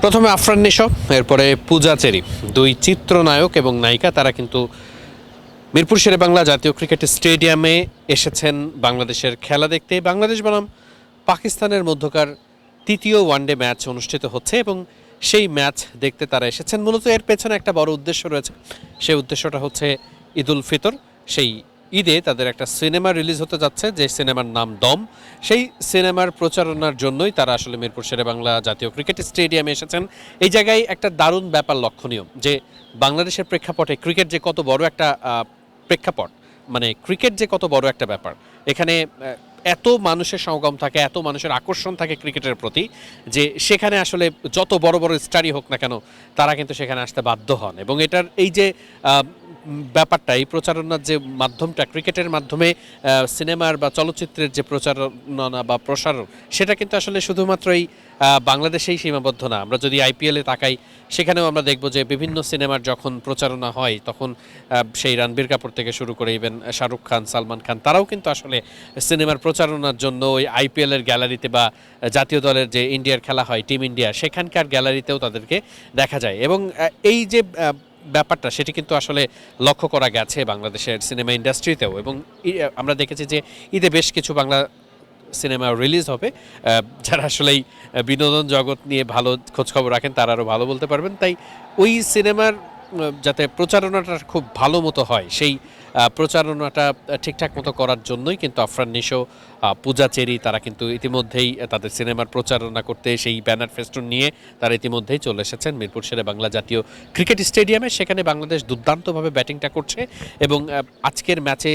প্রথমে আফরান নিশো, এরপরে পূজা চেরি, দুই চিত্রনায়ক এবং নায়িকা। তারা কিন্তু মিরপুর শেরেবাংলা জাতীয় ক্রিকেট স্টেডিয়ামে এসেছেন বাংলাদেশের খেলা দেখতে। বাংলাদেশ বনাম পাকিস্তানের মধ্যকার তৃতীয় ওয়ানডে ম্যাচ অনুষ্ঠিত হচ্ছে এবং সেই ম্যাচ দেখতে তারা এসেছেন। মূলত এর পেছনে একটা বড় উদ্দেশ্য রয়েছে। সেই উদ্দেশ্যটা হচ্ছে ঈদুল ফিতর। সেই ঈদে তাদের একটা সিনেমা রিলিজ হতে যাচ্ছে, যে সিনেমার নাম দম। সেই সিনেমার প্রচারণার জন্যই তারা আসলে মিরপুর শেরেবাংলা জাতীয় ক্রিকেট স্টেডিয়ামে এসেছেন। এই জায়গায় একটা দারুণ ব্যাপার লক্ষণীয়, যে বাংলাদেশের প্রেক্ষাপটে ক্রিকেট যে কত বড় একটা প্রেক্ষাপট, মানে ক্রিকেট যে কত বড় একটা ব্যাপার। এখানে এত মানুষের সমাগম থাকে, এত মানুষের আকর্ষণ থাকে ক্রিকেটের প্রতি, যে সেখানে আসলে যত বড় বড় স্টারই হোক না কেন, তারা কিন্তু সেখানে আসতে বাধ্য হন। এবং এটার এই যে ব্যাপারটা, এই প্রচারণার যে মাধ্যমটা, ক্রিকেটের মাধ্যমে সিনেমার বা চলচ্চিত্রের যে প্রচারণা বা প্রসারণ, সেটা কিন্তু আসলে শুধুমাত্র এই বাংলাদেশেই সীমাবদ্ধ না। আমরা যদি আইপিএলে তাকাই, সেখানেও আমরা দেখব যে বিভিন্ন সিনেমার যখন প্রচারণা হয়, তখন সেই রণবীর কাপুর থেকে শুরু করে ইভেন শাহরুখ খান, সালমান খান, তারাও কিন্তু আসলে সিনেমার প্রচারণার জন্য ওই আইপিএলের গ্যালারিতে বা জাতীয় দলের যে ইন্ডিয়ার খেলা হয়, টিম ইন্ডিয়া, সেখানকার গ্যালারিতেও তাদেরকে দেখা যায়। এবং এই যে ব্যাপারটা, সেটি কিন্তু আসলে লক্ষ্য করা গেছে বাংলাদেশের সিনেমা ইন্ডাস্ট্রিতেও। এবং আমরা দেখেছি যে ঈদে বেশ কিছু বাংলা সিনেমা রিলিজ হবে। যারা আসলেই বিনোদন জগৎ নিয়ে ভালো খোঁজখবর রাখেন, তারা আরও ভালো বলতে পারবেন। তাই ওই সিনেমার যাতে প্রচারণাটা খুব ভালো মতো হয়, সেই প্রচারণাটা ঠিকঠাক মতো করার জন্যই কিন্তু আফরান নিশো, পূজা চেরি, তারা কিন্তু ইতিমধ্যেই তাদের সিনেমার প্রচারণা করতে সেই ব্যানার ফেস্টুন নিয়ে তারা ইতিমধ্যেই চলে এসেছেন মিরপুর শেরেবাংলা জাতীয় ক্রিকেট স্টেডিয়ামে। সেখানে বাংলাদেশ দুর্দান্তভাবে ব্যাটিংটা করছে এবং আজকের ম্যাচে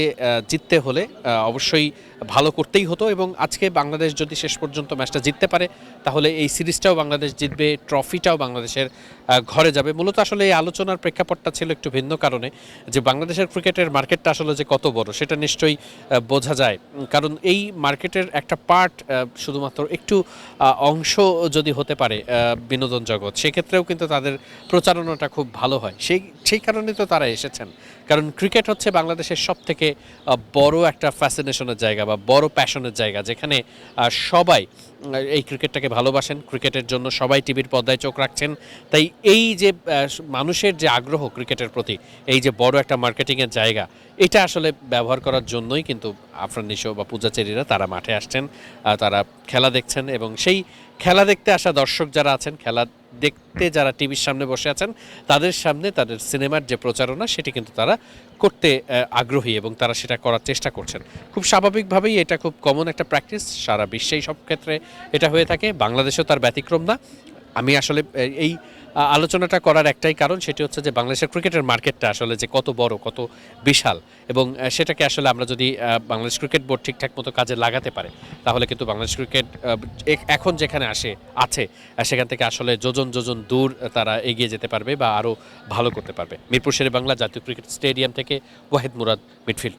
জিততে হলে অবশ্যই ভালো করতেই হতো। এবং আজকে বাংলাদেশ যদি শেষ পর্যন্ত ম্যাচটা জিততে পারে, তাহলে এই সিরিজটাও বাংলাদেশ জিতবে, ট্রফিটাও বাংলাদেশের ঘরে যাবে। মূলত আসলে এই আলোচনার প্রেক্ষাপটটা ছিল একটু ভিন্ন কারণে, যে বাংলাদেশের ক্রিকেটের মার্কেটটা আসলে যে কত বড়, সেটা নিশ্চয়ই বোঝা যায়। কারণ এই মার্কেটের একটা পার্ট, শুধুমাত্র একটু অংশ যদি হতে পারে বিনোদন জগৎ, সেক্ষেত্রেও কিন্তু তাদের প্রচারণাটা খুব ভালো হয়। সেই কারণে তো তারা এসেছেন। কারণ ক্রিকেট হচ্ছে বাংলাদেশের সবথেকে বড় একটা ফ্যাসিনেশনের জায়গা বা বড় প্যাশনের জায়গা, যেখানে সবাই এই ক্রিকেটটাকে ভালোবাসেন, ক্রিকেটের জন্য সবাই টিভির পর্দায় চোখ রাখছেন। তাই এই যে মানুষের যে আগ্রহ ক্রিকেটের প্রতি, এই যে বড় একটা মার্কেটিংয়ের জায়গা, এটা আসলে ব্যবহার করার জন্যই কিন্তু আফরান নিশো বা পূজা চেরিরা তারা মাঠে আসছেন, তারা খেলা দেখছেন। এবং সেই খেলা দেখতে আসা দর্শক যারা আছেন, খেলা দেখতে যারা টিভির সামনে বসে আছেন, তাদের সামনে তাদের সিনেমার যে প্রচারণা, সেটি কিন্তু তারা করতে আগ্রহী এবং তারা সেটা করার চেষ্টা করছেন। খুব স্বাভাবিকভাবেই এটা খুব কমন একটা প্র্যাকটিস, সারা বিশ্বেই সব ক্ষেত্রে এটা হয়ে থাকে, বাংলাদেশেও তার ব্যতিক্রম না। আমি আসলে এই আলোচনাটা করার একটাই কারণ, সেটি হচ্ছে যে বাংলাদেশের ক্রিকেটের মার্কেটটা আসলে যে কত বড়, কত বিশাল। এবং সেটাকে আসলে আমরা যদি বাংলাদেশ ক্রিকেট বোর্ড ঠিকঠাক মতো কাজে লাগাতে পারে, তাহলে কিন্তু বাংলাদেশ ক্রিকেট এখন যেখানে আছে সেখান থেকে আসলে যোজন যোজন দূর তারা এগিয়ে যেতে পারবে বা আরও ভালো করতে পারবে। মিরপুর শেরেবাংলা জাতীয় ক্রিকেট স্টেডিয়াম থেকে ওয়াহিদ মুরাদ, মিডফিল্ড।